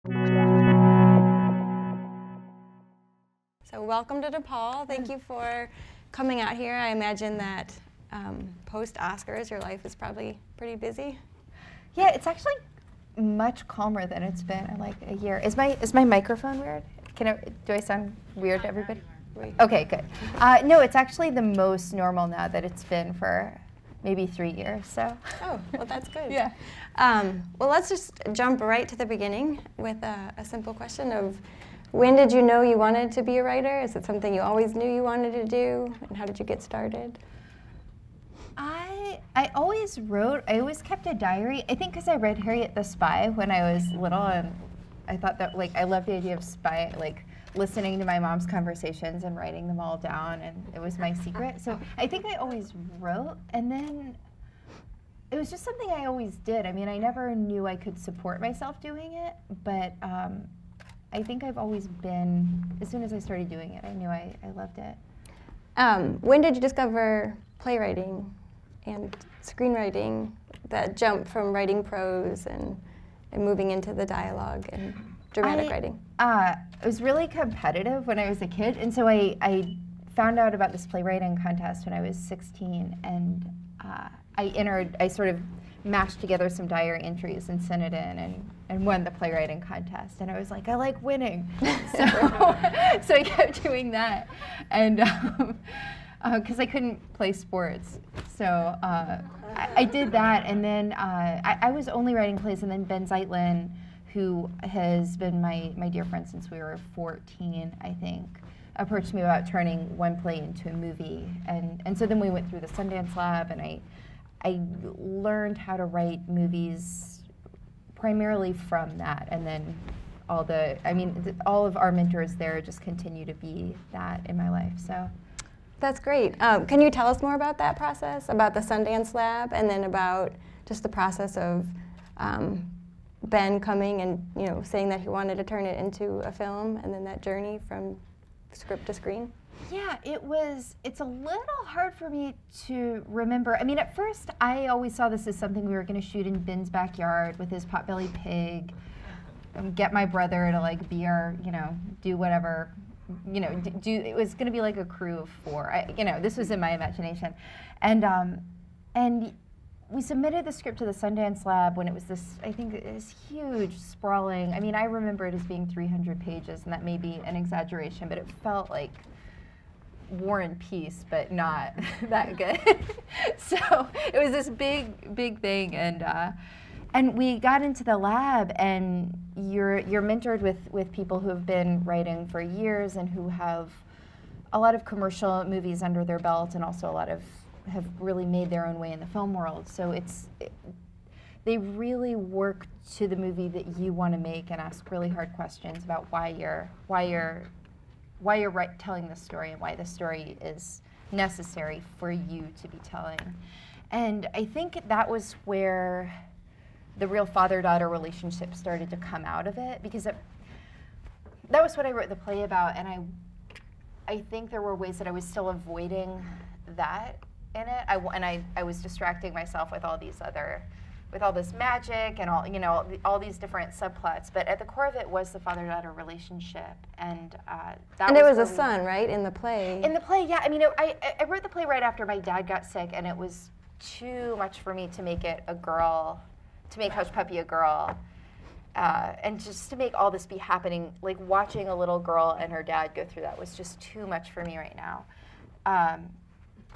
So welcome to DePaul. Thank you for coming out here. I imagine that post-Oscars, your life is probably pretty busy. Yeah, it's actually much calmer than it's been in like a year. Is my microphone weird? Do I sound weird to everybody? Okay, good. No, it's actually the most normal now that it's been for maybe 3 years. So. Oh, well, that's good. Yeah. Well, let's just jump right to the beginning with a simple question of, when did you know you wanted to be a writer? Is it something you always knew you wanted to do? And how did you get started? I always wrote. I always kept a diary. I think because I read Harriet the Spy when I was little, and I thought that I loved the idea of spy, listening to my mom's conversations and writing them all down, and it was my secret. So I think I always wrote, and then it was just something I always did. I mean, I never knew I could support myself doing it, but I think I've always been, as soon as I started doing it, I knew I loved it. When did you discover playwriting and screenwriting, that jump from writing prose and moving into the dialogue and dramatic writing? I was really competitive when I was a kid, and so I found out about this playwriting contest when I was 16, and I sort of mashed together some diary entries and sent it in and won the playwriting contest. And I was like, I like winning. So I kept doing that. And because I couldn't play sports. So I did that. And then I was only writing plays. And then Ben Zeitlin, who has been my dear friend since we were 14, I think, approached me about turning one play into a movie. And so then we went through the Sundance Lab, and I learned how to write movies primarily from that, and then all of our mentors there just continue to be that in my life. So that's great. Can you tell us more about that process, about the Sundance Lab, and then about just the process of Ben coming and saying that he wanted to turn it into a film, and then that journey from script to screen? Yeah, it's a little hard for me to remember. I mean, at first, I always saw this as something we were going to shoot in Ben's backyard with his potbelly pig, get my brother to be our, do whatever, it was going to be like a crew of 4. This was in my imagination. And we submitted the script to the Sundance Lab when it was this huge, sprawling, I remember it as being 300 pages, and that may be an exaggeration, but it felt like War and Peace, but not that good. So it was this big thing, and we got into the lab, and you're mentored with people who have been writing for years and who have a lot of commercial movies under their belt, and also a lot of have really made their own way in the film world. So they really work to the movie that you want to make and ask really hard questions about why you're telling this story and why the story is necessary for you to be telling. And I think that was where the real father-daughter relationship started to come out of it, because that was what I wrote the play about, and I think there were ways that I was still avoiding that in it. I was distracting myself with all this magic and all these different subplots. But at the core of it was the father-daughter relationship, and it was a son, right, in the play? In the play, yeah. I wrote the play right after my dad got sick, and it was too much for me to make it a girl, to make Hush Puppy a girl, and just to make all this be happening. Like watching a little girl and her dad go through that was just too much for me right now.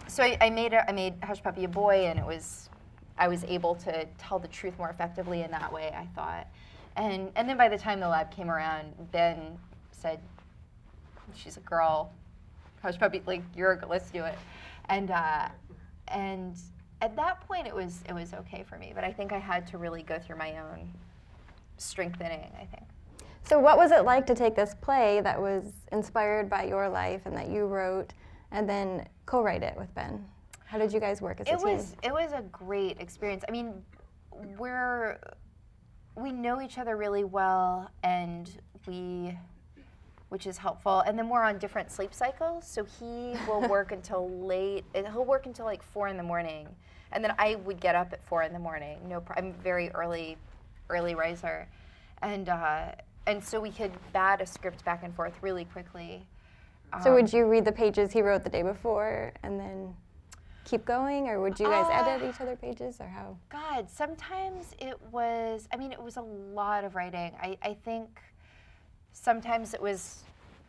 So I made Hush Puppy a boy, and I was able to tell the truth more effectively in that way, I thought. And then by the time the lab came around, Ben said, she's a girl, Hush Puppy, you're a girl, let's do it. And at that point, it was okay for me, but I think I had to really go through my own strengthening, I think. So what was it like to take this play that was inspired by your life and that you wrote, and then co-write it with Ben? How did you guys work as a team? It was a great experience. We know each other really well, and which is helpful. And then we're on different sleep cycles, so he will work until late. He'll work until 4 in the morning, and then I would get up at 4 in the morning. I'm a very early riser, and so we could bat a script back and forth really quickly. So would you read the pages he wrote the day before and then keep going, or would you guys edit each other pages, or how? God, sometimes it was, I mean, it was a lot of writing. I think sometimes it was,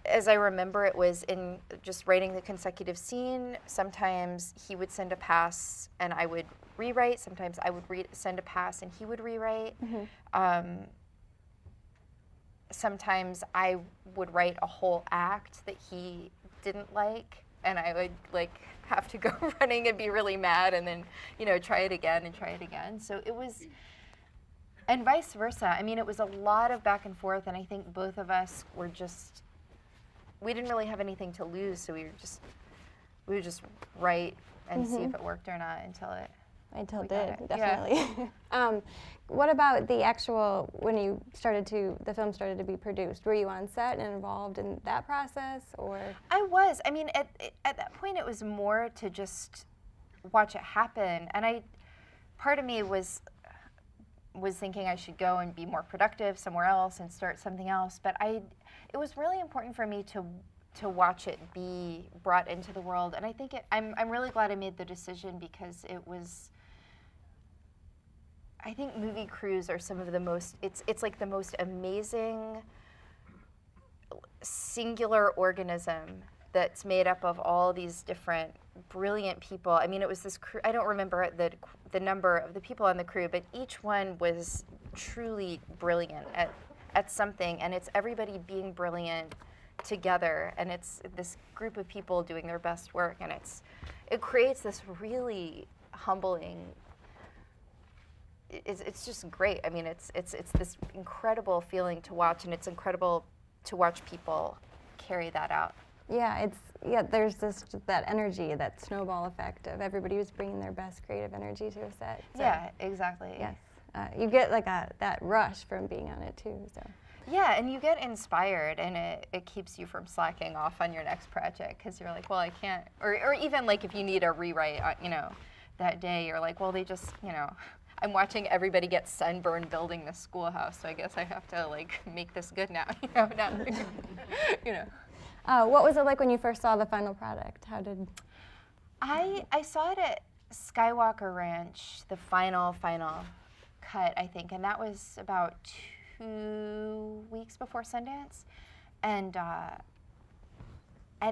as I remember, it was in just writing the consecutive scene. Sometimes he would send a pass and I would rewrite. Sometimes I would send a pass and he would rewrite. Sometimes I would write a whole act that he didn't like, and I would like have to go running and be really mad, and then, you know, try it again and try it again. So it was, and vice versa. I mean, it was a lot of back and forth, and I think both of us were just, we didn't really have anything to lose, so we would just write and see if it worked or not until it did, definitely. Yeah. What about the actual, when the film started to be produced, were you on set and involved in that process, or? I was. I mean, at that point, it was more to just watch it happen, and part of me was thinking I should go and be more productive somewhere else and start something else, but it was really important for me to watch it be brought into the world, and I think I'm really glad I made the decision, because it was, I think movie crews are some of the most, it's like the most amazing singular organism that's made up of all these different brilliant people. I mean, it was this crew, I don't remember the number of the people on the crew, but each one was truly brilliant at something, and it's everybody being brilliant together, and it's this group of people doing their best work, and it creates this really humbling, it's just great. I mean, it's this incredible feeling to watch, and it's incredible to watch people carry that out. Yeah, there's that energy, that snowball effect of everybody who's bringing their best creative energy to a set. So, yeah, exactly. Yes, you get like that rush from being on it too. So. Yeah, and you get inspired, and it keeps you from slacking off on your next project, because you're like, well, I can't, or even like if you need a rewrite, you know, that day, you're like, well, they just, you know, I'm watching everybody get sunburned building this schoolhouse, so I guess I have to like make this good now, you know. You know. What was it like when you first saw the final product? How did? I saw it at Skywalker Ranch, the final cut, I think, and that was about 2 weeks before Sundance, and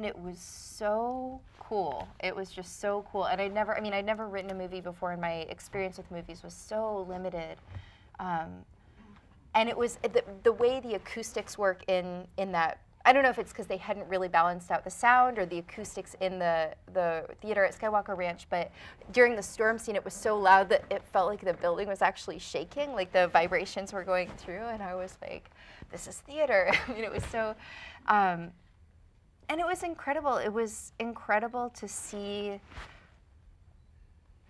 it was so cool. It was just so cool, and I'd never written a movie before, and my experience with movies was so limited. And it was the way the acoustics work in that. I don't know if it's because they hadn't really balanced out the sound or the acoustics in the theater at Skywalker Ranch, but during the storm scene, it was so loud that it felt like the building was actually shaking, like the vibrations were going through, and I was like, this is theater. I mean, it was so, and it was incredible. It was incredible to see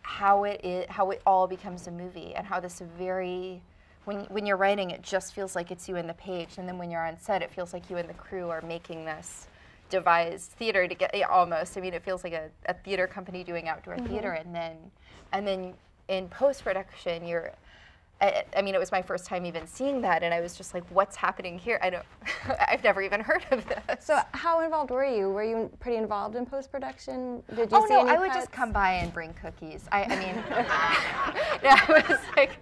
how it all becomes a movie, and how this very, when you're writing, it just feels like it's you and the page, and then when you're on set, it feels like you and the crew are making this devised theater to get, almost. I mean, it feels like a theater company doing outdoor theater, and then in post-production, I mean, it was my first time even seeing that, and I was just like, what's happening here? I've never even heard of this. So how involved were you? Were you pretty involved in post-production? Did you see no, any I would cuts? just come by and bring cookies. I mean, no, I was like,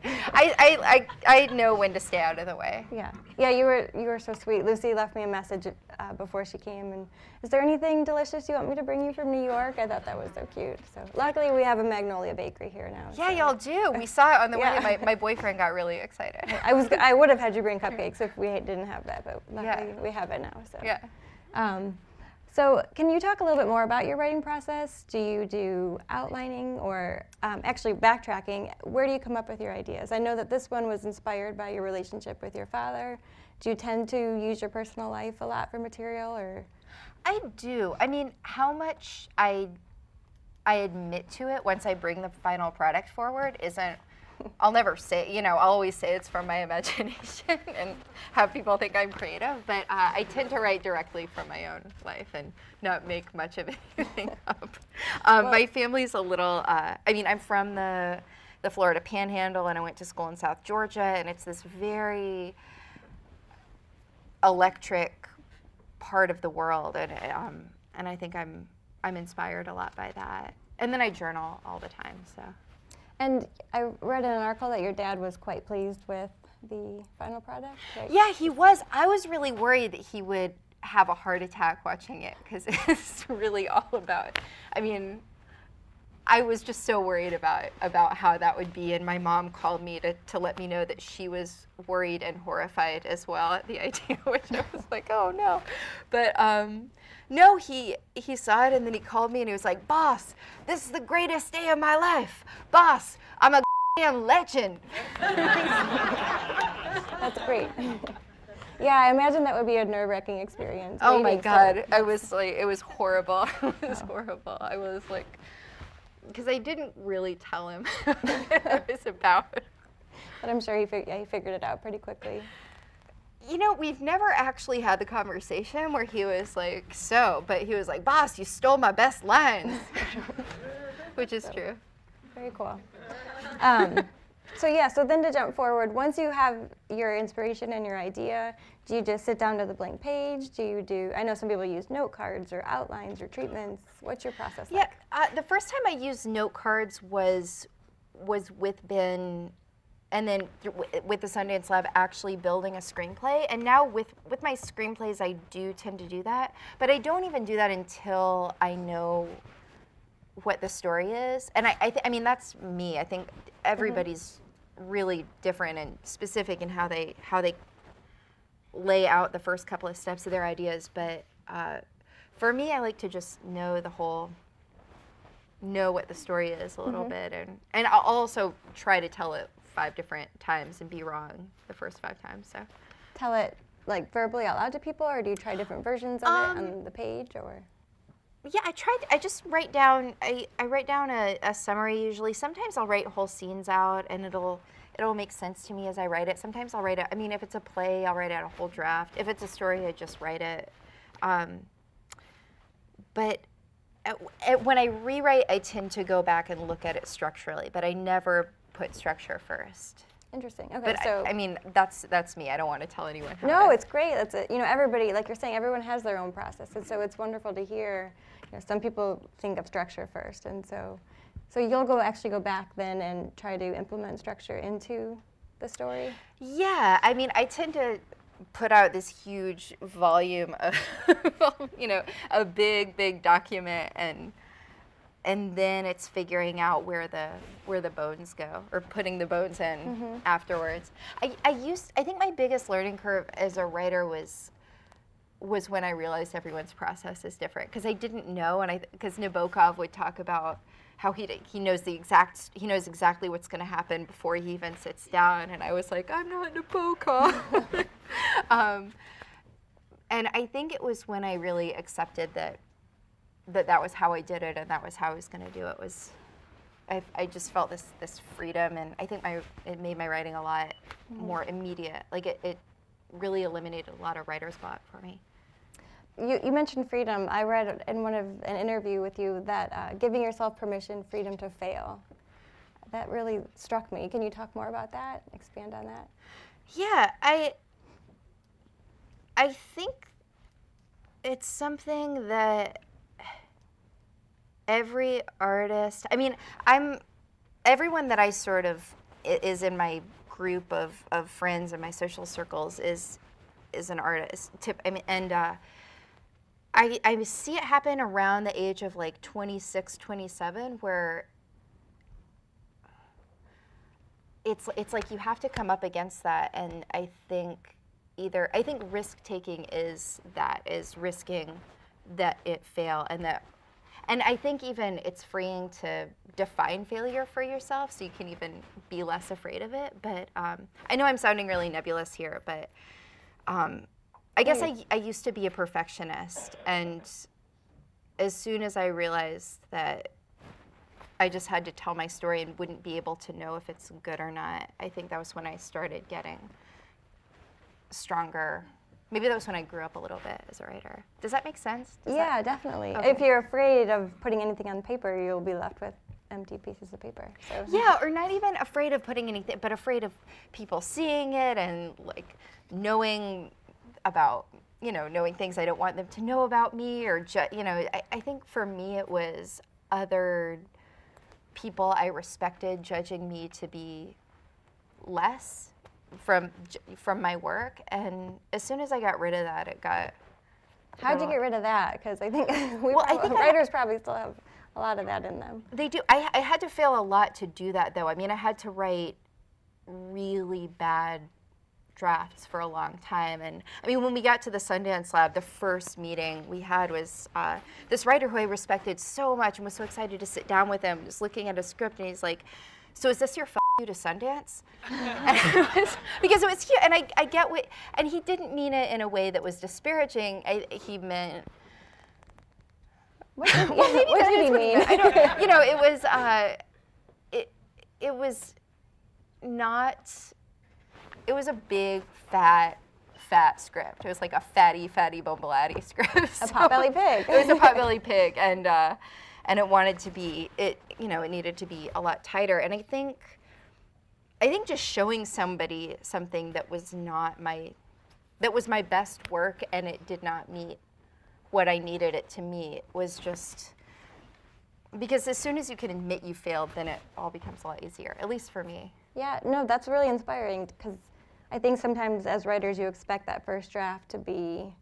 I know when to stay out of the way. Yeah, you were so sweet. Lucy left me a message before she came, and is there anything delicious you want me to bring you from New York? I thought that was so cute. So luckily we have a Magnolia Bakery here now. Yeah, so. y'all do. We saw it on the way. My boyfriend got really excited. I would have had you bring cupcakes if we didn't have that, but luckily we have it now. So. Yeah. So can you talk a little bit more about your writing process? Do you do outlining, or actually backtracking? Where do you come up with your ideas? I know that this one was inspired by your relationship with your father. Do you tend to use your personal life a lot for material, or? I do. I mean, how much I admit to it once I bring the final product forward isn't, I'll never say, I'll always say it's from my imagination and have people think I'm creative, but I tend to write directly from my own life and not make much of anything up. My family's a little, I'm from the Florida Panhandle, and I went to school in South Georgia, and it's this very electric part of the world, and I think I'm inspired a lot by that. And then I journal all the time. So. And I read in an article that your dad was quite pleased with the final product. Right? Yeah, he was. I was really worried that he would have a heart attack watching it, because it's really all about, I mean, I was just so worried about how that would be, and my mom called me to let me know that she was worried and horrified as well at the idea, which I was like, oh no. But no, he saw it, and then he called me and he was like, boss, this is the greatest day of my life. Boss, I'm a damn legend. That's great. Yeah, I imagine that would be a nerve-wracking experience. Oh my God, I was like, it was horrible. It was horrible. I was like, because I didn't really tell him what it was about. But I'm sure he figured it out pretty quickly. You know, we've never actually had the conversation where he was like, so, but he was like, boss, you stole my best lines, which is true. Very cool. So yeah, so then to jump forward, once you have your inspiration and your idea, do you just sit down to the blank page? Do you do, I know some people use note cards or outlines or treatments. What's your process like? Yeah, the first time I used note cards was with Ben, and then with the Sundance Lab actually building a screenplay. And now with my screenplays, I do tend to do that, but I don't even do that until I know what the story is. And I mean, that's me. I think everybody's really different and specific in how they lay out the first couple of steps of their ideas. But for me, I like to just know what the story is a little bit, and I'll also try to tell it 5 different times and be wrong the first 5 times. So tell it like verbally out loud to people, or do you try different versions of it on the page, or? Yeah, I just write down. I write down a summary usually. Sometimes I'll write whole scenes out, and it'll make sense to me as I write it. Sometimes I'll write it. I mean, if it's a play, I'll write out a whole draft. If it's a story, I just write it. But when I rewrite, I tend to go back and look at it structurally. But I never put structure first. Interesting. Okay, but so I mean, that's me. I don't want to tell anyone how no, it's great. That's it. You know, everybody, like you're saying, everyone has their own process, and so it's wonderful to hear. You know, some people think of structure first, and so you'll actually go back then and try to implement structure into the story. Yeah, I mean, I tend to put out this huge volume of, you know, a big document, and then it's figuring out where the bones go, or putting the bones in afterwards. I think my biggest learning curve as a writer was when I realized everyone's process is different, because I didn't know, and because Nabokov would talk about how he knows exactly what's going to happen before he even sits down, and I was like, I'm not Nabokov. And I think it was when I really accepted that was how I did it, and that was how I was going to do it. I just felt this freedom, and I think it made my writing a lot more immediate. Like it really eliminated a lot of writer's block for me. You mentioned freedom. I read in an interview with you that giving yourself permission, freedom to fail. That really struck me. Can you talk more about that? Expand on that? Yeah, I think it's something that every artist, I mean, everyone that I sort of is in my group of friends and my social circles is an artist. I see it happen around the age of like 26, 27, where it's like you have to come up against that, and I think risk taking is risking that it fail, and I think even it's freeing to define failure for yourself, so you can even be less afraid of it. But I know I'm sounding really nebulous here, but I guess I used to be a perfectionist, and as soon as I realized that I just had to tell my story and wouldn't be able to know if it's good or not, I think that was when I started getting stronger. Maybe that was when I grew up a little bit as a writer. Does that make sense? Yeah, definitely. Okay. If you're afraid of putting anything on paper, you'll be left with empty pieces of paper. So. Yeah, or not even afraid of putting anything, but afraid of people seeing it and like knowing about, you know, knowing things I don't want them to know about me, or you know, I think for me it was other people I respected judging me to be less from my work, and as soon as I got rid of that, it got. How'd you get rid of that? Because I think I think writers probably still have a lot of that in them. They do. I had to fail a lot to do that, though. I mean, I had to write really bad drafts for a long time. And I mean, when we got to the Sundance Lab, the first meeting we had was this writer who I respected so much and was so excited to sit down with him, just looking at a script, and he's like, "So is this your you to Sundance?" Because it was cute, and I get what, and he didn't mean it in a way that was disparaging. He meant. What did he mean? I don't. You know, it was. It was not. It was a big fat script. It was like a fatty Bombolati script. A potbelly pig. It was a potbelly pig, and it wanted to be. You know, it needed to be a lot tighter, and I think just showing somebody something that was not my best work, and it did not meet what I needed it to meet, was just, because as soon as you can admit you failed, then it all becomes a lot easier, at least for me. Yeah, no, that's really inspiring, because I think sometimes as writers you expect that first draft to be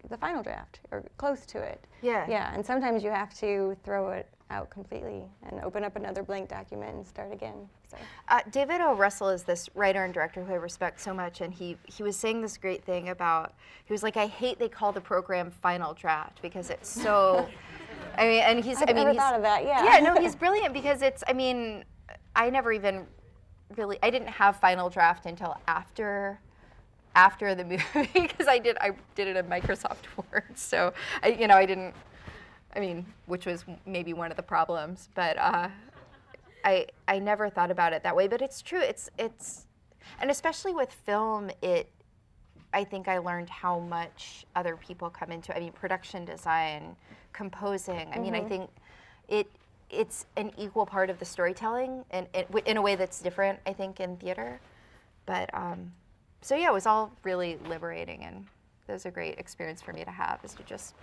the final draft, or close to it. Yeah. Yeah, and sometimes you have to throw it out completely and open up another blank document and start again. So. David O. Russell is this writer and director who I respect so much, and he was saying this great thing about, he was like, I hate they call the program Final Draft, because it's so, I mean, and I've never thought of that, yeah. Yeah, no, he's brilliant, because it's, I mean, I never even really, I didn't have Final Draft until after the movie, because I did it in Microsoft Word, so I didn't, I mean, which was maybe one of the problems, but I never thought about it that way. But it's true. It's and especially with film, I think I learned how much other people come into it. I mean, production design, composing. I mean, I think it's an equal part of the storytelling, and in a way that's different, I think, in theater. But so yeah, it was all really liberating, and it was a great experience for me to have, is to just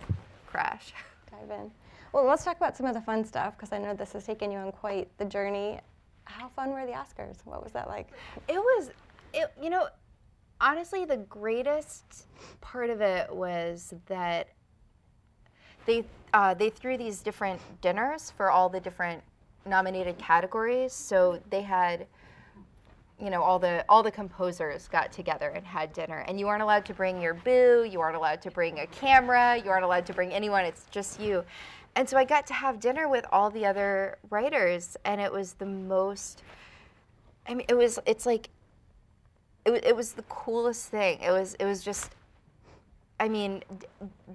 crash. Dive in. Well, let's talk about some of the fun stuff, because I know this has taken you on quite the journey. How fun were the Oscars? What was that like? You know, honestly, the greatest part of it was that they threw these different dinners for all the different nominated categories. So they had, you know, all the composers got together and had dinner, and you aren't allowed to bring your boo, you aren't allowed to bring a camera, you aren't allowed to bring anyone, it's just you. And so I got to have dinner with all the other writers, and it was the most, I mean, it was the coolest thing. It was just, I mean,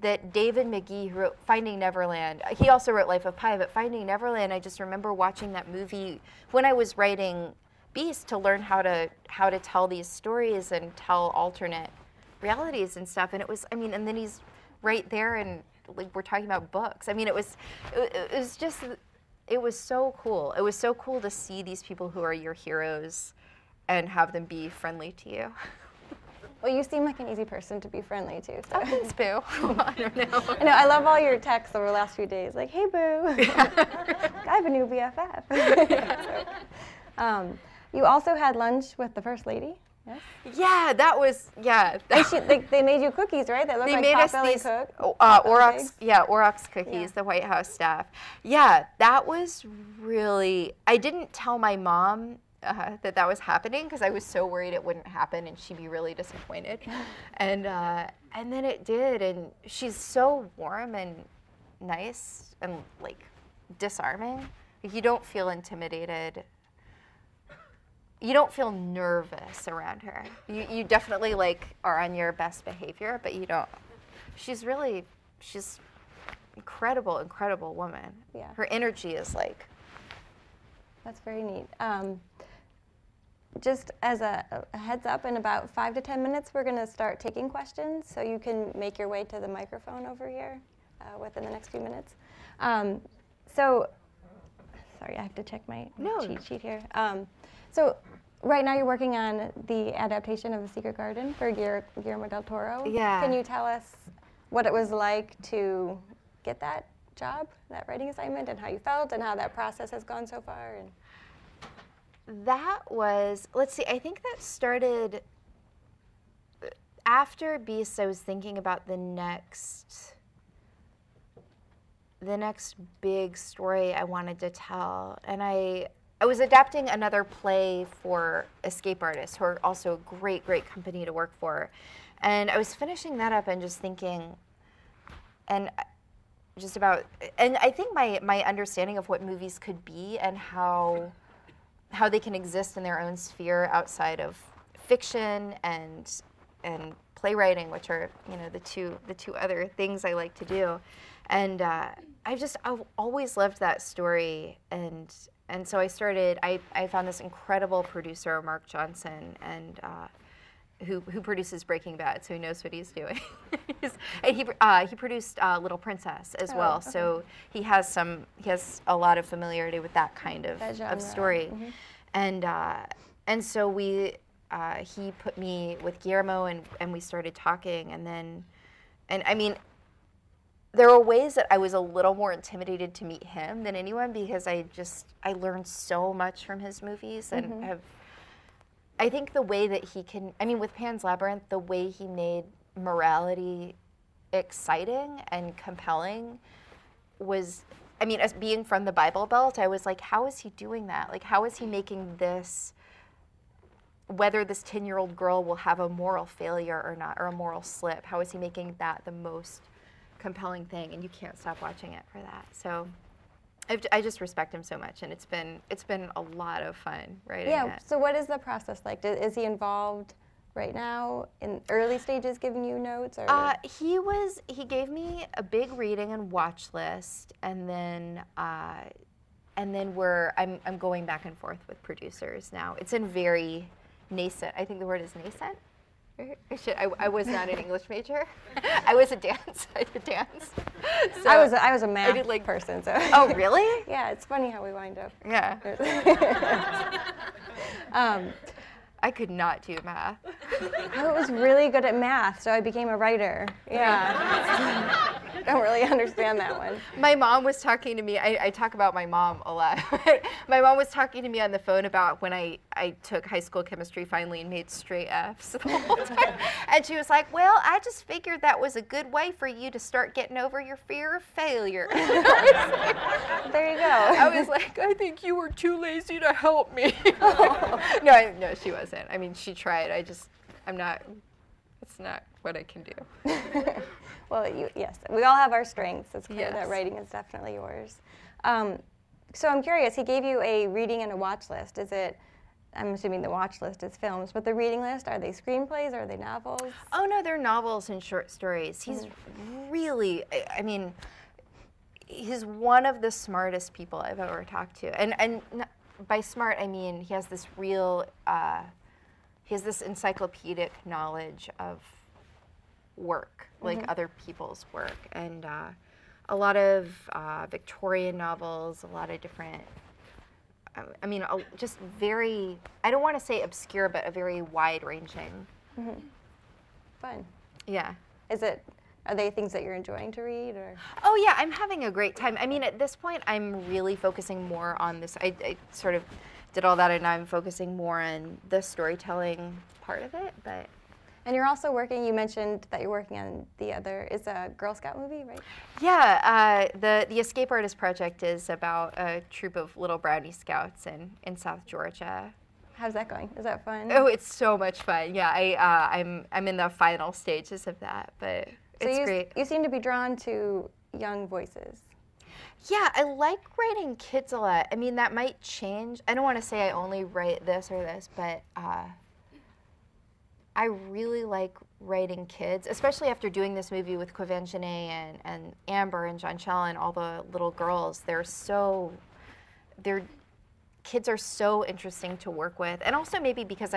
that David McGee, who wrote Finding Neverland, he also wrote Life of Pi, but Finding Neverland, I just remember watching that movie when I was writing Beast, to learn how to tell these stories and tell alternate realities and stuff. And it was, I mean, and then he's right there, and like we're talking about books. I mean, it was just, it was so cool. It was so cool to see these people who are your heroes and have them be friendly to you. Well, you seem like an easy person to be friendly to. So. Oh, thanks, Boo. I don't know. I know, I love all your texts over the last few days. Like, hey, Boo, I have a new BFF. So, you also had lunch with the First Lady, yes? Yeah, that was, yeah. They made you cookies, right? That looked like Potbelly cook. Aurochs cookies, the White House staff. Yeah, that was really, I didn't tell my mom that was happening, because I was so worried it wouldn't happen and she'd be really disappointed. And then it did, and she's so warm and nice and like disarming. Like, you don't feel intimidated. You don't feel nervous around her. You definitely like are on your best behavior, but you don't. She's incredible woman. Yeah. Her energy is like. That's very neat. Just as a heads up, in about 5 to 10 minutes, we're going to start taking questions, so you can make your way to the microphone over here within the next few minutes. So, sorry, I have to check my cheat sheet here. So right now you're working on the adaptation of The Secret Garden for Guillermo del Toro. Yeah. Can you tell us what it was like to get that job, that writing assignment, and how you felt and how that process has gone so far? And that was, let's see, I think that started after Beasts. I was thinking about the next big story I wanted to tell, and I was adapting another play for Escape Artists, who are also a great company to work for, and I was finishing that up and just thinking, and I think my understanding of what movies could be and how they can exist in their own sphere outside of fiction and playwriting, which are, you know, the two other things I like to do. And I've always loved that story, and so I found this incredible producer, Mark Johnson, and who produces Breaking Bad, so he knows what he's doing. And he produced Little Princess as well, okay. So he has a lot of familiarity with that kind of story. Mm-hmm. And so he put me with Guillermo, and we started talking, and I mean, there were ways that I was a little more intimidated to meet him than anyone, because I learned so much from his movies, and mm-hmm. I think the way that he can, I mean, with Pan's Labyrinth, the way he made morality exciting and compelling was, I mean, as being from the Bible Belt, I was like, how is he doing that? Like, how is he making this, whether this 10-year-old girl will have a moral failure or not, or a moral slip, how is he making that the most compelling thing? And you can't stop watching it for that. So I just respect him so much, and it's been a lot of fun writing it. So what is the process like? Is he involved right now in early stages, giving you notes? Or? He gave me a big reading and watch list, and then I'm going back and forth with producers now. It's in very nascent. I think the word is nascent. I was not an English major. I did dance. So I was a math person. So. Oh, really? Yeah, it's funny how we wind up. Yeah. I could not do math. I was really good at math, so I became a writer. Yeah. Don't really understand that one. My mom was talking to me. I talk about my mom a lot. My mom was talking to me on the phone about when I took high school chemistry finally and made straight Fs the whole time. And she was like, well, I just figured that was a good way for you to start getting over your fear of failure. There you go. I was like, I think you were too lazy to help me. No, she wasn't. I mean, she tried. It's not what I can do. Well, yes, we all have our strengths. It's clear yes. that writing is definitely yours. So I'm curious, he gave you a reading and a watch list. I'm assuming the watch list is films, but the reading list, are they screenplays or are they novels? Oh, no, they're novels and short stories. He's really, I mean, he's one of the smartest people I've ever talked to. And by smart, I mean he has this encyclopedic knowledge of work, like other people's work, and a lot of Victorian novels, a lot of different, I mean, just very, I don't want to say obscure, but a very wide-ranging. Mm-hmm. Fun. Yeah. Are they things that you're enjoying to read, or? Oh yeah, I'm having a great time. I mean, at this point, I'm really focusing more on this. I sort of did all that, and now I'm focusing more on the storytelling part of it, but. And you're also working, you mentioned that you're working on it's a Girl Scout movie, right? Yeah, the Escape Artist project is about a troop of little brownie scouts in South Georgia. How's that going? Is that fun? Oh, it's so much fun. Yeah, I'm in the final stages of that, but it's great. You seem to be drawn to young voices. Yeah, I like writing kids a lot. I mean, that might change. I don't want to say I only write this or this, but I really like writing kids, especially after doing this movie with Quivanjane and Amber and John Chell and all the little girls. Kids are so interesting to work with, and also maybe because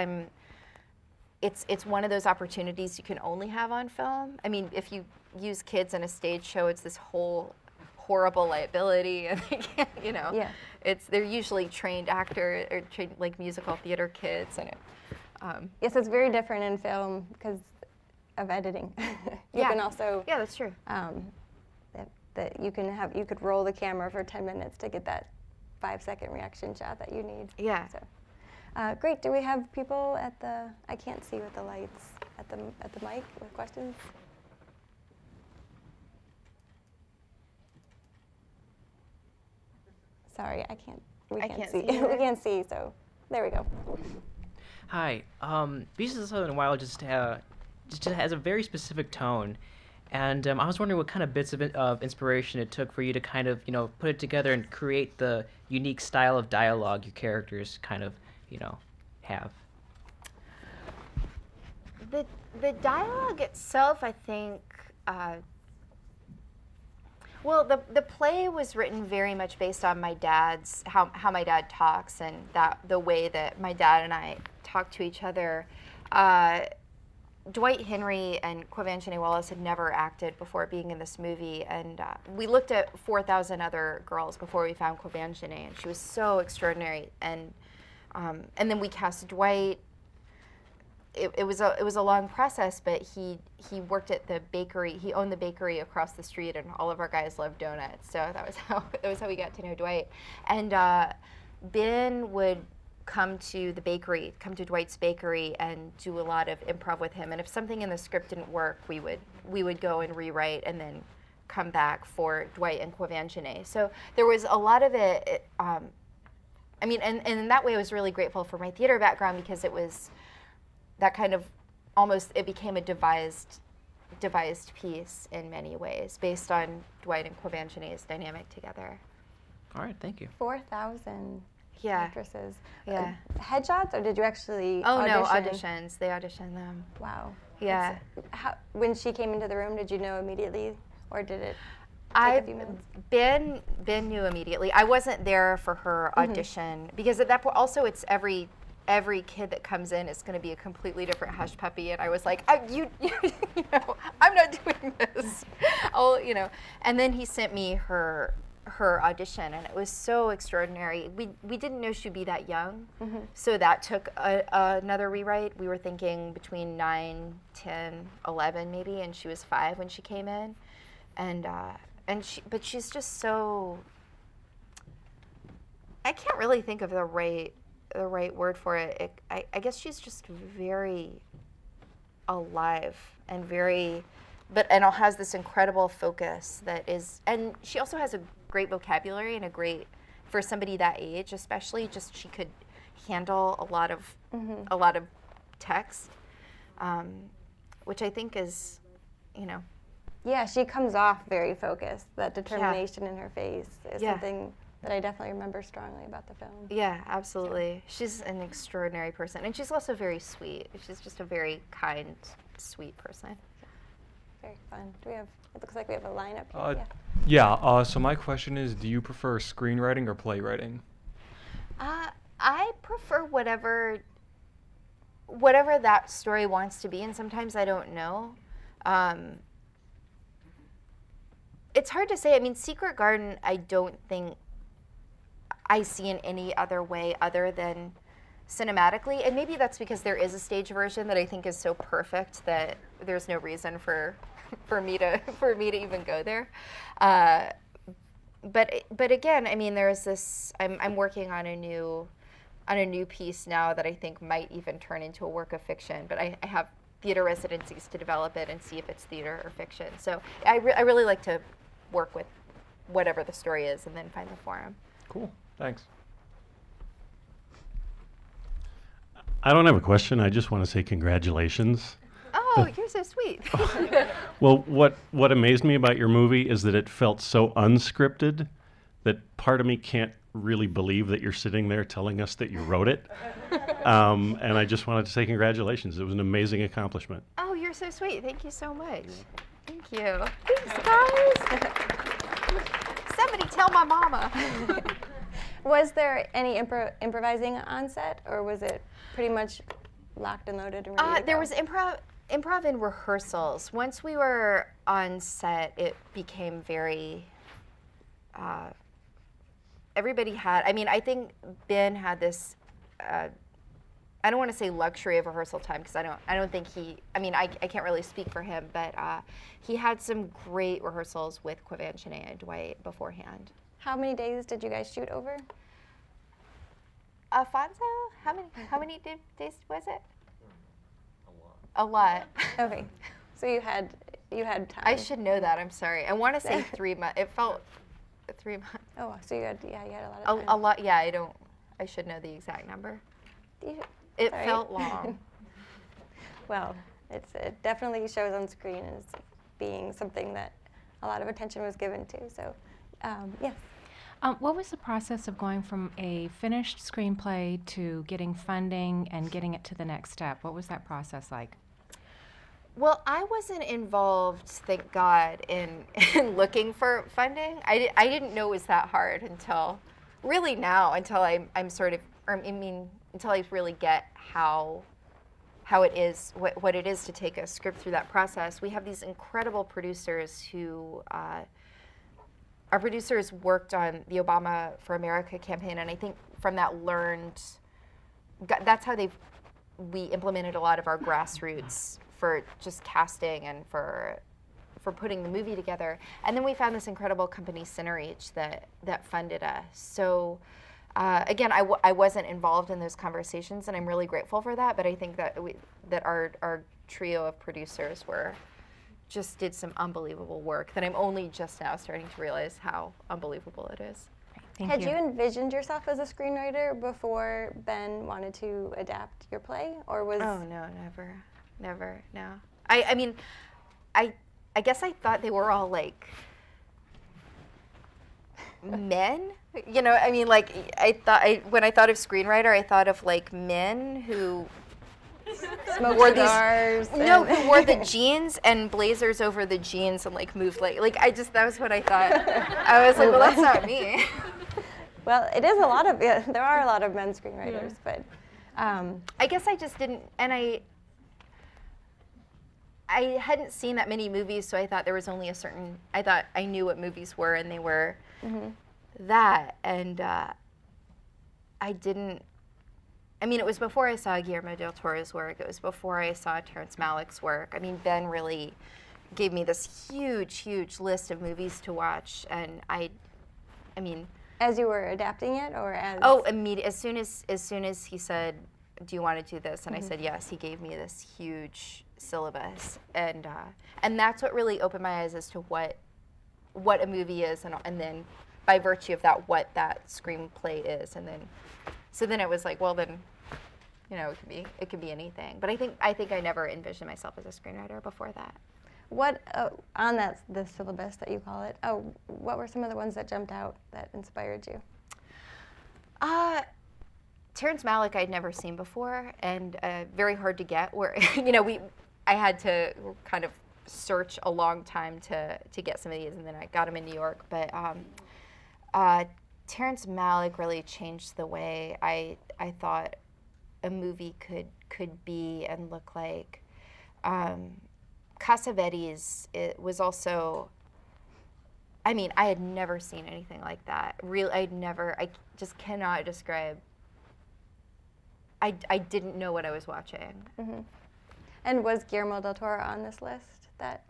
it's one of those opportunities you can only have on film. I mean, if you use kids in a stage show, it's this whole horrible liability, and they can't, you know. Yeah. they're usually trained actor or trained like musical theater kids, and yes, it's very different in film because of editing. You can also that's true. That you could roll the camera for 10 minutes to get that 5-second reaction shot that you need. Yeah. So, great. Do we have people at the? I can't see with the lights at the mic with questions. Sorry, I can't. We can't see. We can't see. So there we go. Hi. Beasts of the Southern Wild just has a very specific tone, and I was wondering what kind of bits of inspiration it took for you to kind of put it together and create the unique style of dialogue your characters kind of have. The dialogue itself, I think. Well, the play was written very much based on my dad's how my dad talks, and the way that my dad and I talk to each other. Dwight Henry and Quevanshine Wallace had never acted before being in this movie, and we looked at 4,000 other girls before we found Quevanshine, and she was so extraordinary. And then we cast Dwight. It was a long process, but he worked at the bakery. He owned the bakery across the street, and all of our guys loved donuts. So that was how we got to know Dwight. And Ben would come to Dwight's bakery and do a lot of improv with him. And if something in the script didn't work, we would go and rewrite and then come back for Dwight and Quevanshine. So there was a lot of it. I mean, and in that way, I was really grateful for my theater background, because it was that kind of it became a devised piece in many ways, based on Dwight and Quevanshine's dynamic together. All right, thank you. 4,000 Yeah. actresses. Yeah. Headshots, or did you actually Oh, audition? no, auditions. They auditioned them. Wow. Yeah. When she came into the room, did you know immediately, or did it take a few minutes? Ben knew immediately. I wasn't there for her audition, because at that point, also, it's every kid that comes in is going to be a completely different hush puppy, and I was like, I'm not doing this. And then he sent me her audition, and it was so extraordinary. We didn't know she'd be that young, so that took another rewrite. We were thinking between 9, 10, 11 maybe, and she was 5 when she came in, but she's just so. I can't really think of the right word for it. I guess she's just very alive and and has this incredible focus that is, and she also has a great vocabulary and for somebody that age especially, just she could handle a lot of text, which I think is, Yeah, she comes off very focused. That determination in her face is something that I definitely remember strongly about the film. Yeah, absolutely. She's an extraordinary person, and she's also very sweet. She's just a very kind, sweet person. Very fun. It looks like we have a lineup here. So my question is, do you prefer screenwriting or playwriting? I prefer whatever that story wants to be, and sometimes I don't know. It's hard to say. I mean, Secret Garden, I don't think I see in any other way other than cinematically, and maybe that's because there is a stage version that I think is so perfect that there's no reason for me to even go there. But again, I mean, there's this. I'm working on a new piece now that I think might even turn into a work of fiction. But I have theater residencies to develop it and see if it's theater or fiction. So I really like to work with whatever the story is and then find the forum. Cool. Thanks. I don't have a question. I just want to say congratulations. Oh, you're so sweet. Well, what amazed me about your movie is that it felt so unscripted that part of me can't really believe that you're sitting there telling us that you wrote it. And I just wanted to say congratulations. It was an amazing accomplishment. Oh, you're so sweet. Thank you so much. Thank you. Thanks, guys. Somebody tell my mama. Was there any improvising on set, or was it pretty much locked and loaded and ready to There go? was improv in rehearsals. Once we were on set, it became very. everybody had, I mean, I think Ben had this, I don't want to say luxury of rehearsal time because I don't think he, I mean, I can't really speak for him, but he had some great rehearsals with Quivan, Shanae, and Dwight beforehand. How many days did you guys shoot over? Alfonso, how many days was it? A lot. Okay, so you had time. I should know that. I'm sorry. I want to say 3 months. It felt 3 months. Oh, so you had a lot of time. A lot. Yeah, I should know the exact number. It Sorry. felt long. Well, it definitely shows on screen as being something that a lot of attention was given to. So, yes. What was the process of going from a finished screenplay to getting funding and getting it to the next step? What was that process like? Well, I wasn't involved, thank God, in looking for funding. I didn't know it was that hard until really now, until I'm sort of, or I mean, until I really get how it is, what it is to take a script through that process. We have these incredible producers who, our producers worked on the Obama for America campaign, and I think from that that's how we implemented a lot of our grassroots for just casting and for putting the movie together. And then we found this incredible company, CineReach, that funded us. So again, I wasn't involved in those conversations, and I'm really grateful for that. But I think that our trio of producers just did some unbelievable work that I'm only just now starting to realize how unbelievable it is. Had you envisioned yourself as a screenwriter before Ben wanted to adapt your play, or was? Oh no, never, no. I mean, I guess I thought they were all like men. You know, I mean, like when I thought of screenwriter, I thought of like men who Wore cigars. Who wore the jeans and blazers over the jeans and like moved like that was what I thought. I was like, well, that's not me. Well, it is there are a lot of men screenwriters, but I guess I just didn't, and I hadn't seen that many movies, so I thought there was only I thought I knew what movies were, and they were that, and I didn't. I mean, it was before I saw Guillermo del Toro's work. It was before I saw Terrence Malick's work. I mean, Ben really gave me this huge list of movies to watch, and I mean. As you were adapting it, or as? Oh, immediately. As soon as he said, "Do you want to do this?" and I said yes, he gave me this huge syllabus, and that's what really opened my eyes as to what a movie is, and then by virtue of that, what that screenplay is, and then. So then it was like, well, then, you know, it could be anything. But I think I never envisioned myself as a screenwriter before that. What on the syllabus that you call it? What were some of the ones that jumped out that inspired you? Terrence Malick I'd never seen before, and very hard to get. Where I had to kind of search a long time to get some of these, and then I got them in New York. But Terrence Malick really changed the way I thought a movie could be and look like. Cassavetes, it was also, I mean, I had never seen anything like that. I just cannot describe. I didn't know what I was watching. Mm-hmm. And was Guillermo del Toro on this list that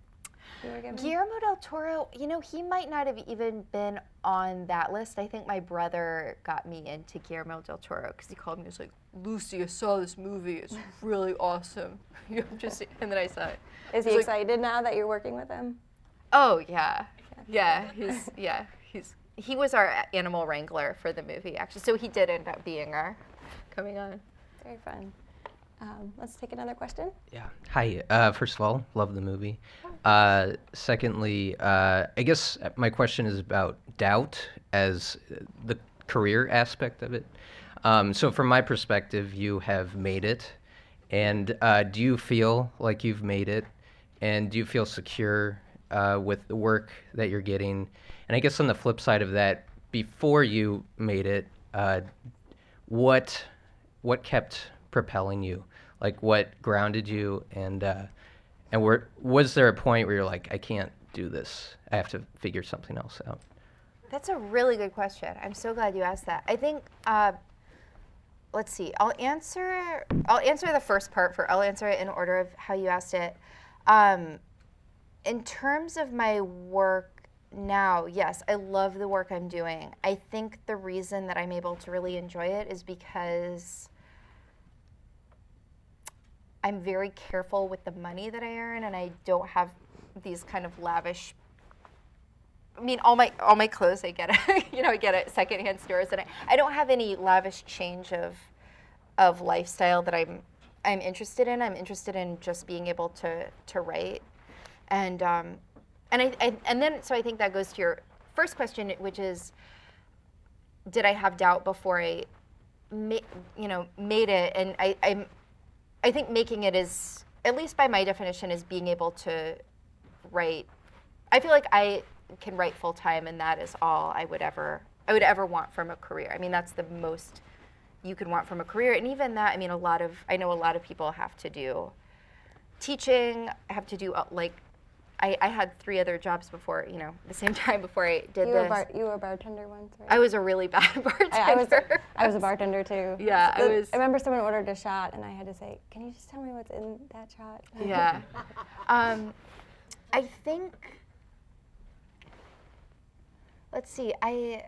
you were given? Guillermo del Toro, he might not have even been on that list. I think my brother got me into Guillermo del Toro because he called me. He was like, "Lucy, I saw this movie. It's really awesome." And then I saw it. Is he excited now that you're working with him? Oh yeah. He was our animal wrangler for the movie actually. So he did end up being coming on. Very fun. Let's take another question. Yeah. Hi. First of all, love the movie. Secondly, I guess my question is about doubt as the career aspect of it. So from my perspective, you have made it. And do you feel like you've made it? And do you feel secure with the work that you're getting? And I guess on the flip side of that, before you made it, what kept propelling you? Like what grounded you, and was there a point where you're like, I can't do this, I have to figure something else out? That's a really good question. I'm so glad you asked that. I think, let's see, I'll answer the first part I'll answer it in order of how you asked it. In terms of my work now, yes, I love the work I'm doing. I think the reason that I'm able to really enjoy it is because I'm very careful with the money that I earn, and I don't have these kind of lavish. I mean, all my clothes I get, I get at secondhand stores, and I don't have any lavish change of lifestyle that I'm interested in. I'm interested in just being able to write, and then so I think that goes to your first question, which is, did I have doubt before I made it? And I think making it is, at least by my definition, is being able to write. I feel like I can write full time, and that is all I would ever want from a career. I mean, that's the most you could want from a career, and even that, I mean, I know a lot of people have to do teaching, have to do I had 3 other jobs before, the same time before I did this. You were a bartender once, right? I was a really bad bartender. I was a bartender too. Yeah, I remember someone ordered a shot, and I had to say, "Can you just tell me what's in that shot?" Yeah. I think. Let's see. I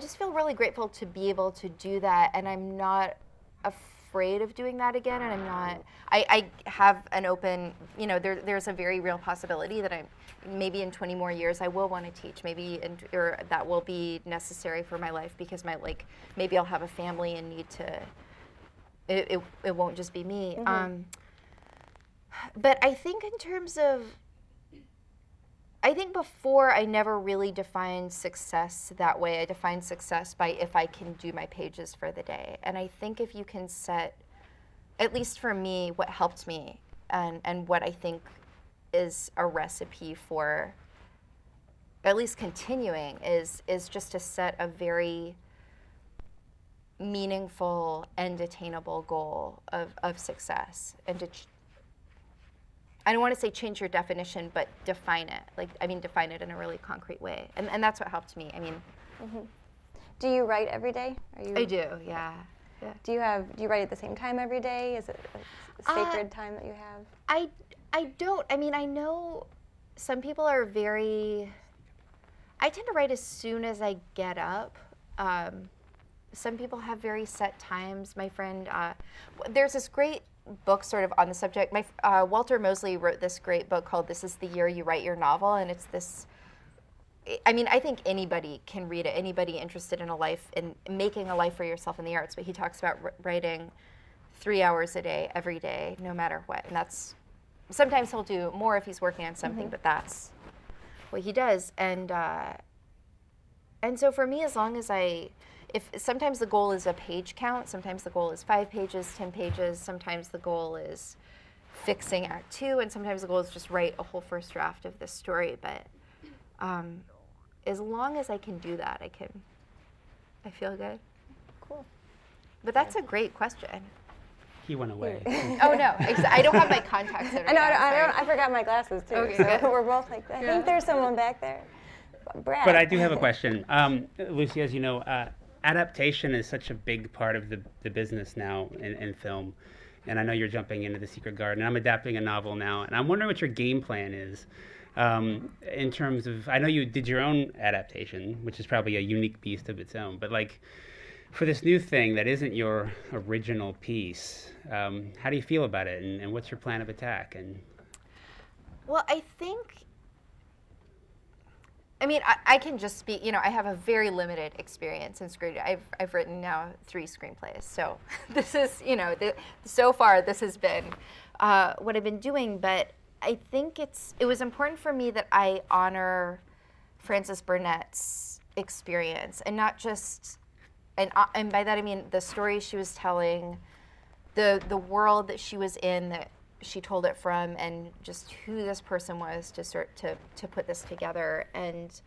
just feel really grateful to be able to do that, and I'm not afraid of doing that again, and I'm not. I have an open, there's a very real possibility that maybe in 20 more years I will want to teach, or that will be necessary for my life because maybe I'll have a family and need to. It won't just be me. Mm-hmm. But I think in terms of. I think before I never really defined success that way. I defined success by if I can do my pages for the day. And I think if you can set, at least for me, what helped me and what I think is a recipe for at least continuing is just to set a very meaningful and attainable goal of success, and to I don't want to say change your definition, but define it. Define it in a really concrete way. And that's what helped me. Mm-hmm. Do you write every day? I do, yeah. Do you write at the same time every day? Is it a sacred time that you have? I don't. I know some people are very. I tend to write as soon as I get up. Some people have very set times. My friend, there's this great book sort of on the subject. Walter Mosley wrote this great book called This Is the Year You Write Your Novel, and it's this, I think anybody can read it, anybody interested in making a life for yourself in the arts, but he talks about writing 3 hours a day, every day, no matter what, and that's, sometimes he'll do more if he's working on something, mm-hmm. but that's what he does, and so for me, as long as if sometimes the goal is a page count, sometimes the goal is 5 pages, 10 pages, sometimes the goal is fixing Act 2, and sometimes the goal is just write a whole first draft of this story. But as long as I can do that, I feel good. Cool. But that's a great question. He went away. Oh no, I don't have my contacts in. I forgot my glasses too. Okay, so we're both like that. I think there's someone back there. Brad. But I do have a question. Lucy, as you know, adaptation is such a big part of the business now in film. And I know you're jumping into The Secret Garden. I'm adapting a novel now. And I'm wondering what your game plan is in terms of, I know you did your own adaptation, which is probably a unique beast of its own. But for this new thing that isn't your original piece, how do you feel about it? And what's your plan of attack? Well, I think, I can just speak, I have a very limited experience in screenwriting. I've written now 3 screenplays. So this is, so far this has been what I've been doing. But I think it was important for me that I honor Frances Burnett's experience, and not just, and by that I mean the story she was telling, the world that she was in, that she told it from, and just who this person was to put this together. And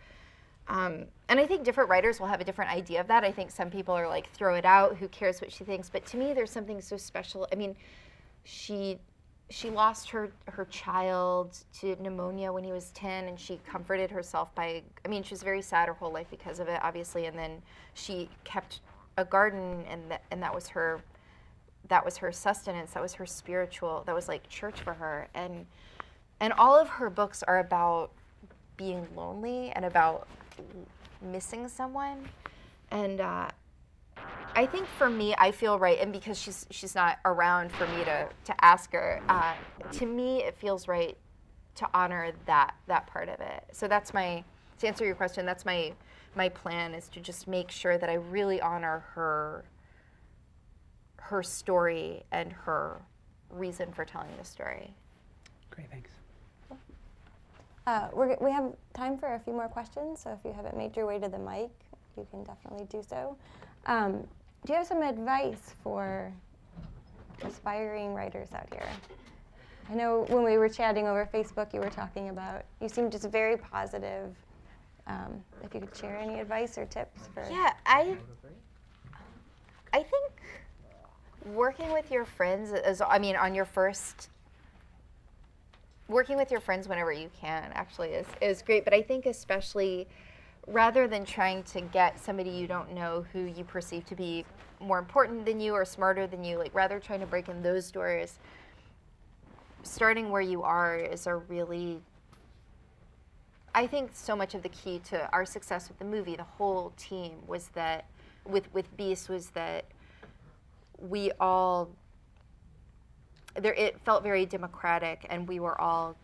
I think different writers will have a different idea of that. I think some people are like, throw it out, who cares what she thinks? But to me, there's something so special. she lost her child to pneumonia when he was 10, and she comforted herself by, I mean, she was very sad her whole life because of it, obviously, and then she kept a garden, and that was her sustenance, that was her spiritual, that was like church for her. And all of her books are about being lonely and about missing someone. And I think for me, I feel right, and because she's not around for me to ask her, to me it feels right to honor that part of it. So that's to answer your question, that's my plan, is to just make sure that I really honor her story and her reason for telling the story. Great, thanks. We have time for a few more questions, so if you haven't made your way to the mic, you can definitely do so. Do you have some advice for aspiring writers out here? I know when we were chatting over Facebook, you were talking about, you seem just very positive. If you could share any advice or tips for... Yeah, I think working with your friends working with your friends whenever you can actually is great, but I think especially rather than trying to get somebody you don't know who you perceive to be more important than you or smarter than you, like rather trying to break in those doors, starting where you are is a really, I think so much of the key to our success with the movie, the whole team, was that with Beast, was that we all, it felt very democratic, and we were all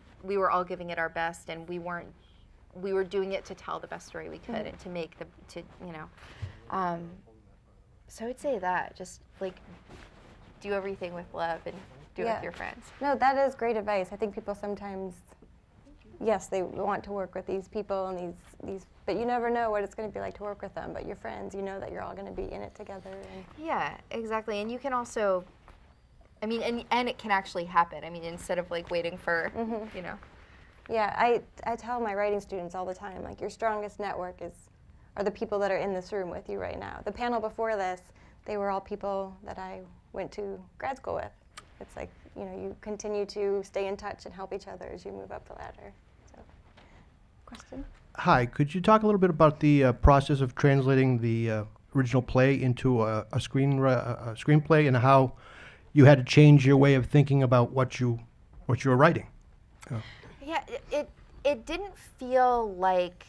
giving it our best, and we were doing it to tell the best story we could, and to make so I would say that, just like do everything with love and do it with your friends. No, that is great advice. I think people sometimes, yes, they want to work with these people and these, but you never know what it's going to be like to work with them. But your friends, you know that you're all going to be in it together. Yeah, exactly. And you can also, I mean, and it can actually happen. I mean, instead of like waiting for, you know. Yeah, I tell my writing students all the time, like, your strongest network are the people that are in this room with you right now. The panel before this, they were all people that I went to grad school with. It's like, you know, you continue to stay in touch and help each other as you move up the ladder. So, question? Hi, could you talk a little bit about the process of translating the original play into a screenplay, and how you had to change your way of thinking about what you were writing? Yeah, it didn't feel like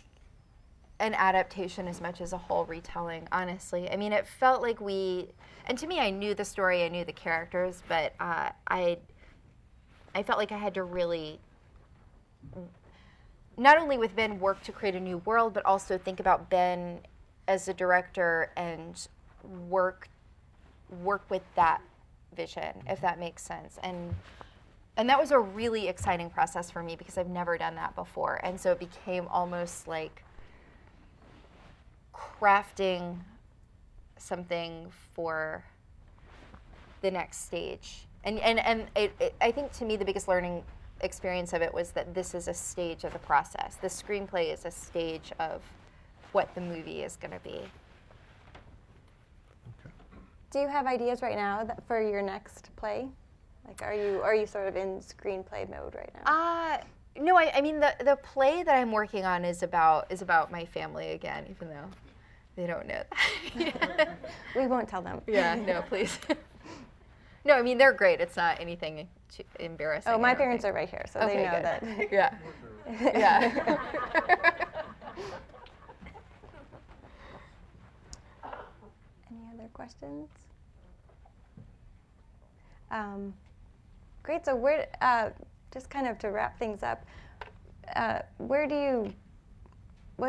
an adaptation as much as a whole retelling, honestly. I mean, it felt like and to me, I knew the story, I knew the characters, but I felt like I had to really, not only with Ben, work to create a new world, but also think about Ben as a director and work with that vision, if that makes sense. And that was a really exciting process for me because I've never done that before. And so it became almost like crafting something for the next stage. And I think to me the biggest learning experience of it was that this is a stage of the process. The screenplay is a stage of what the movie is going to be. Okay. Do you have ideas right now for your next play? Like, are you sort of in screenplay mode right now? No, I mean the play that I'm working on is about my family again, even though they don't know that. We won't tell them. Yeah, no, please. No, I mean they're great. It's not anything too embarrassing. Oh, my parents are right here, so okay, they know good. that. Yeah. Yeah. Any other questions? Great. So where, just kind of to wrap things up, what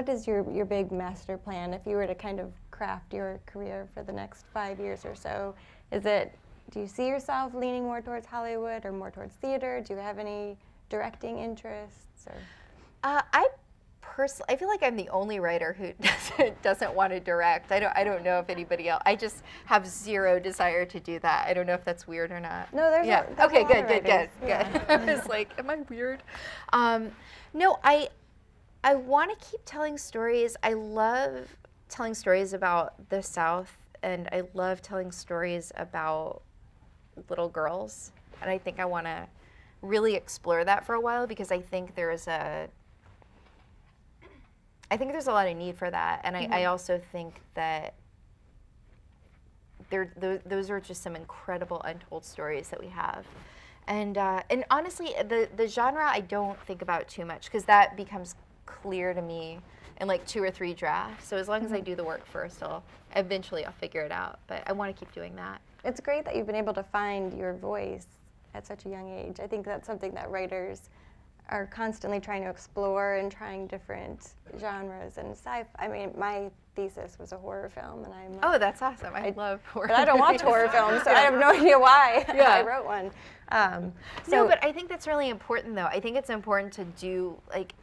is your big master plan if you were to kind of craft your career for the next 5 years or so? Do you see yourself leaning more towards Hollywood or more towards theater? Do you have any directing interests? Or? I feel like I'm the only writer who doesn't want to direct. I don't know if anybody else. I just have zero desire to do that. I don't know if that's weird or not. No, there's yeah. there's Okay, a lot of good. writers. Yeah. I was like, am I weird? No, I want to keep telling stories. I love telling stories about the South, and I love telling stories about little girls. And I think I want to really explore that for a while, because I think there's a lot of need for that, and I also think that those are just some incredible untold stories that we have. And honestly, the genre I don't think about too much, because that becomes clear to me in like 2 or 3 drafts. So as long as I do the work first, eventually I'll figure it out. But I want to keep doing that. It's great that you've been able to find your voice at such a young age. I think that's something that writers are constantly trying to explore and trying different genres and sci-fi. I mean, my thesis was a horror film, and I'm oh, that's awesome. I love horror. But I don't watch horror films, so I have no idea why I wrote one. No, but I think that's really important, though. I think it's important to do like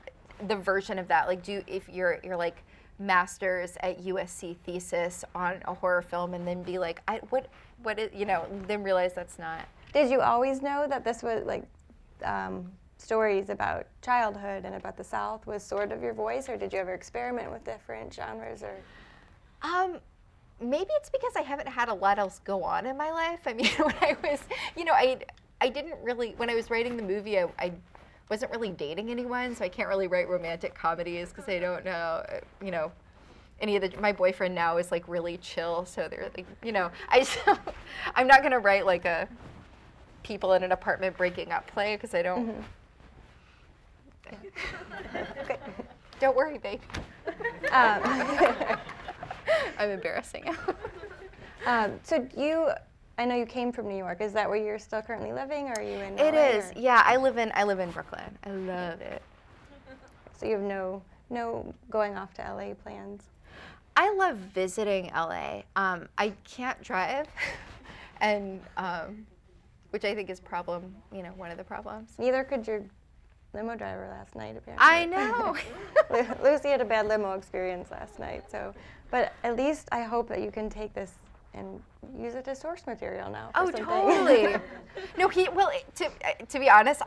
the version of that. Like, if you're like master's at USC thesis on a horror film, and then be like, what is, you know, then realize that's not. Did you always know that this was like stories about childhood and about the South was sort of your voice, or did you ever experiment with different genres? Or maybe it's because I haven't had a lot else go on in my life. I mean, when I was, you know, I didn't really, when I was writing the movie, I wasn't really dating anyone, so I can't really write romantic comedies because I don't know, you know, any of the, my boyfriend now is like really chill, so they're like, you know, I'm not gonna write like a people in an apartment breaking up play, because I don't. Okay. Don't worry, babe. I'm embarrassing you. So I know you came from New York. Is that where you're still currently living, or are you in LA? It is. Or? Yeah, I live in Brooklyn. I love it. So you have no going off to LA plans? I love visiting LA. I can't drive, and which I think is one of the problems. Neither could your limo driver last night, apparently. I know. Lucy had a bad limo experience last night, but at least I hope that you can take this and use it as source material now. For something. Totally. No, to be honest,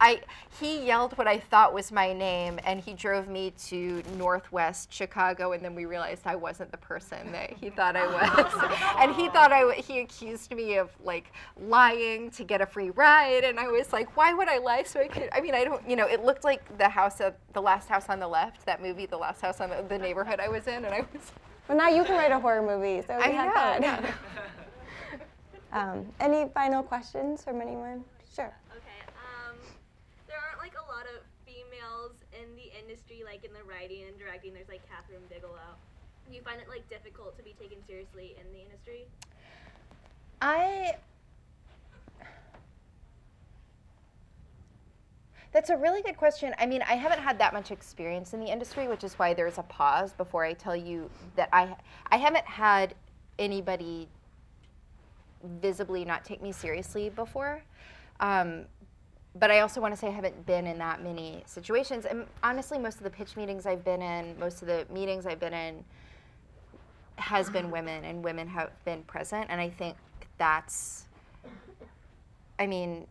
he yelled what I thought was my name, and he drove me to Northwest Chicago, and then we realized I wasn't the person that he thought I was. And he accused me of like lying to get a free ride, and I was like, why would I lie so I could, I mean, I don't, you know, it looked like the last house on the left, that movie, The Last House on the neighborhood I was in, and I was. Well, now you can write a horror movie, so we have that. Yeah. Any final questions from anyone? Sure. Okay. There aren't like a lot of females in the industry, like in the writing and directing. There's like Catherine Bigelow. Do you find it like difficult to be taken seriously in the industry? That's a really good question. I mean, I haven't had that much experience in the industry, which is why there's a pause before I tell you that I haven't had anybody visibly not take me seriously before. But I also want to say I haven't been in that many situations. And honestly, most of the pitch meetings I've been in, most of the meetings I've been in has been women, and women have been present. And I think that's, I mean,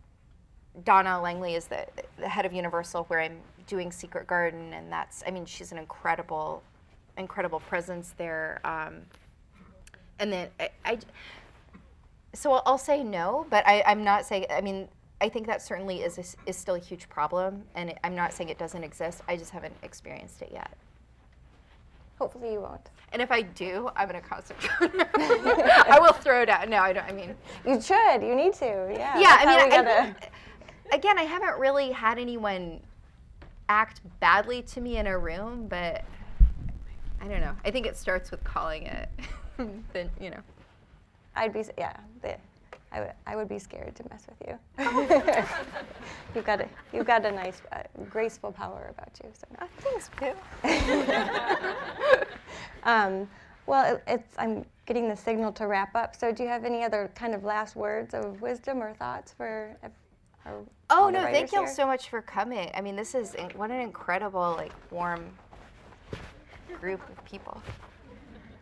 Donna Langley is the head of Universal, where I'm doing Secret Garden, and that's, I mean, she's an incredible presence there. And then so I'll say no, but I'm not saying, I mean, I think that certainly is still a huge problem, and I'm not saying it doesn't exist. I just haven't experienced it yet. Hopefully you won't. And if I do, I'm gonna cause some I will throw it out. No, I don't. I mean, you should. You need to. Yeah. Yeah. I mean, again, I haven't really had anyone act badly to me in a room, but I don't know. I think it starts with calling it. Then, you know. I would be scared to mess with you. You've got a nice, graceful power about you. So. Oh, thanks, Pooh. Well, I'm getting the signal to wrap up. So, do you have any other kind of last words of wisdom or thoughts for? Oh no! Thank y'all so much for coming. I mean, this is what an incredible, like, warm group of people.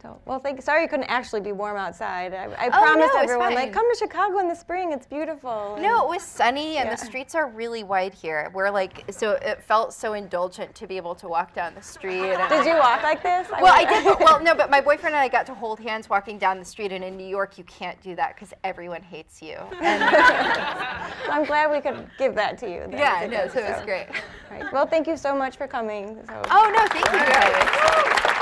So, well, sorry you couldn't actually be warm outside. I Oh, promised no, it's everyone, like, fine. come to Chicago in the spring. It's beautiful. No, it was sunny and Yeah. the streets are really wide here. We're like, so it felt so indulgent to be able to walk down the street. And Did you walk like this? Well, I did. Well, no, but my boyfriend and I got to hold hands walking down the street, and in New York, you can't do that because everyone hates you. And I'm glad we could give that to you. then, yeah, to no, this so it was episode. great. Right. Well, thank you so much for coming. So. Oh no, thank you guys.